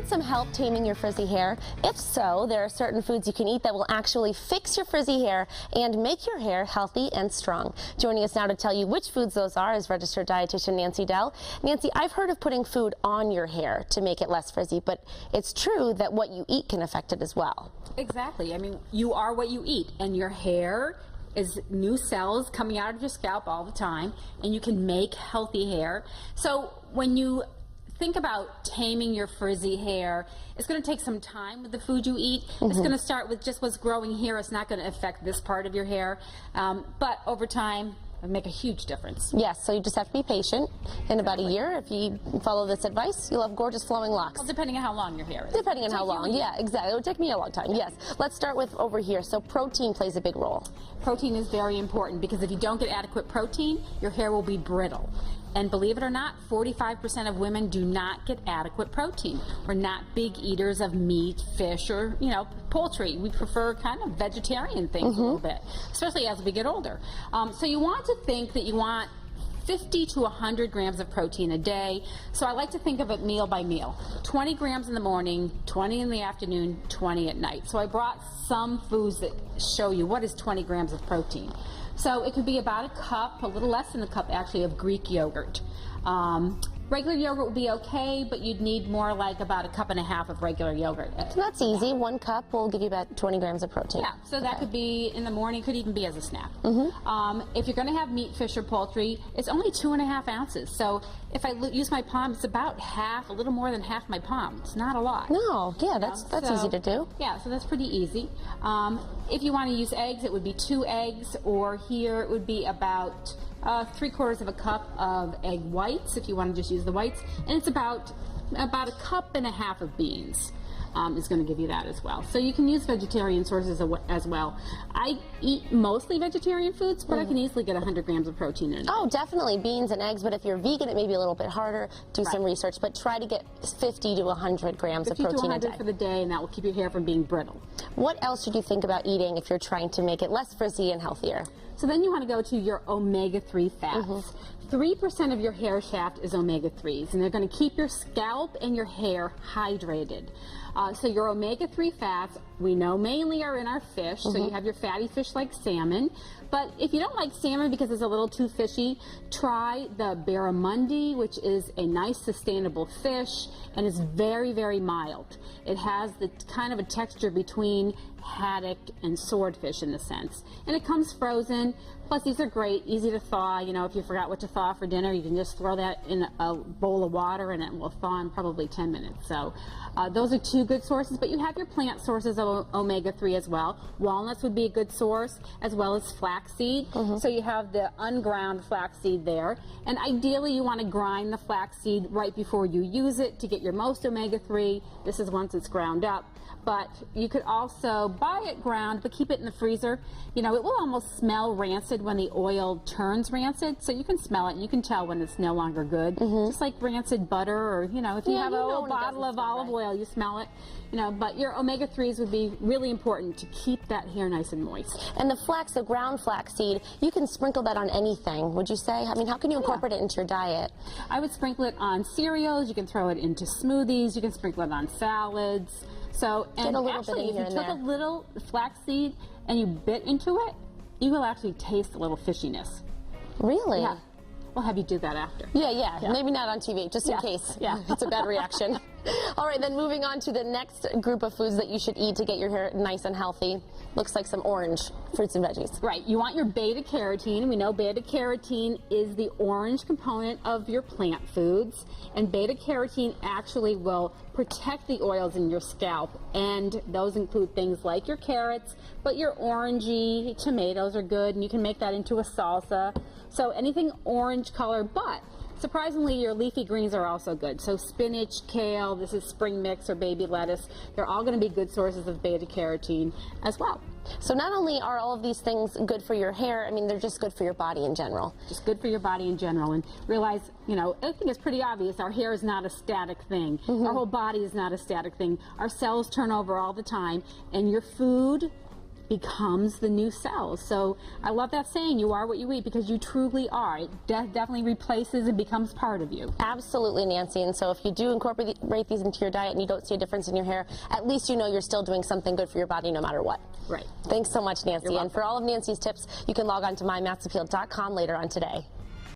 need some help taming your frizzy hair? If so, there are certain foods you can eat that will actually fix your frizzy hair and make your hair healthy and strong. Joining us now to tell you which foods those are is registered dietitian Nancy Dell. Nancy, I've heard of putting food on your hair to make it less frizzy, but it's true that what you eat can affect it as well. Exactly. I mean, you are what you eat, and your hair is new cells coming out of your scalp all the time, and you can make healthy hair. So when you think about taming your frizzy hair, it's going to take some time with the food you eat. It's going to start with just what's growing here. It's not going to affect this part of your hair, but over time it'll make a huge difference. Yes, so you just have to be patient. In about a year, if you follow this advice, you'll have gorgeous flowing locks. Well, depending on how long your hair is. Depending on how long, yeah, exactly. It would take me a long time, yes. Let's start with over here. So protein plays a big role. Protein is very important because if you don't get adequate protein, your hair will be brittle. And believe it or not, 45% of women do not get adequate protein. We're not big eaters of meat, fish, or, poultry. We prefer kind of vegetarian things a little bit, especially as we get older. So you want to think that you want 50 to 100 grams of protein a day. So I like to think of it meal by meal. 20 grams in the morning, 20 in the afternoon, 20 at night. So I brought some foods that show you what is 20 grams of protein. So it could be about a cup, a little less than a cup actually, of Greek yogurt. Regular yogurt would be okay, but you'd need more like about a cup and a half of regular yogurt. So that's easy. 1 cup will give you about 20 grams of protein. Yeah, so that could be in the morning, could even be as a snack. If you're going to have meat, fish, or poultry, it's only 2.5 ounces. So if I use my palm, it's about half, a little more than half my palm. It's not a lot. No, yeah, that's easy to do. Yeah, so that's pretty easy. If you want to use eggs, it would be 2 eggs, or here it would be about 3/4 of a cup of egg whites if you want to just use the whites, and it's about a cup and a half of beans. Is going to give you that as well. So you can use vegetarian sources as well. I eat mostly vegetarian foods, but I can easily get 100 grams of protein in it. Oh, definitely beans and eggs, but if you're vegan, it may be a little bit harder. Do some research, but try to get 50 to 100 grams of protein a day. 50 to 100 for the day, and that will keep your hair from being brittle. What else should you think about eating if you're trying to make it less frizzy and healthier? So then you want to go to your omega-3 fats. 3% of your hair shaft is omega-3s, and they're going to keep your scalp and your hair hydrated. So your omega-3 fats, we know mainly are in our fish, so you have your fatty fish like salmon. But if you don't like salmon because it's a little too fishy, try the barramundi, which is a nice sustainable fish, and it's very, very mild. It has the kind of a texture between haddock and swordfish in a sense. And it comes frozen. Plus, these are great, easy to thaw. If you forgot what to thaw for dinner, you can just throw that in a bowl of water and it will thaw in probably 10 minutes. So those are 2 good sources, but you have your plant sources of omega-3 as well. Walnuts would be a good source, as well as flaxseed. So you have the unground flaxseed there. And ideally, you want to grind the flaxseed right before you use it to get your most omega-3. This is once it's ground up. But you could also buy it ground, but keep it in the freezer. It will almost smell rancid when the oil turns rancid, so you can smell it and you can tell when it's no longer good. Just like rancid butter, or if you have a little bottle of olive oil, you smell it. But your omega-3s would be really important to keep that hair nice and moist. And the flax, the ground flaxseed, you can sprinkle that on anything, would you say? I mean, how can you incorporate it into your diet? I would sprinkle it on cereals. You can throw it into smoothies. You can sprinkle it on salads. So, and actually, if you took a little flaxseed and you bit into it, you will actually taste a little fishiness. Really? Yeah. We'll have you do that after. Yeah. Maybe not on TV, just in case. Yeah. It's a bad reaction. All right, then moving on to the next group of foods that you should eat to get your hair nice and healthy. Looks like some orange fruits and veggies. Right. You want your beta carotene. We know beta carotene is the orange component of your plant foods, and beta carotene actually will protect the oils in your scalp, and those include things like your carrots, but your orangey tomatoes are good, and you can make that into a salsa. So anything orange color, but surprisingly, your leafy greens are also good. So spinach, kale, this is spring mix or baby lettuce. They're all going to be good sources of beta carotene as well. So not only are all of these things good for your hair, I mean, they're just good for your body in general. Just good for your body in general. And realize, I think it's pretty obvious, our hair is not a static thing. Our whole body is not a static thing. Our cells turn over all the time, and your food becomes the new cells. So I love that saying, you are what you eat, because you truly are. It definitely replaces and becomes part of you. Absolutely, Nancy. And so if you do incorporate these into your diet and you don't see a difference in your hair, at least you know you're still doing something good for your body no matter what. Right. Thanks so much, Nancy. You're And for all of Nancy's tips, you can log on to mymatsappeal.com later on today.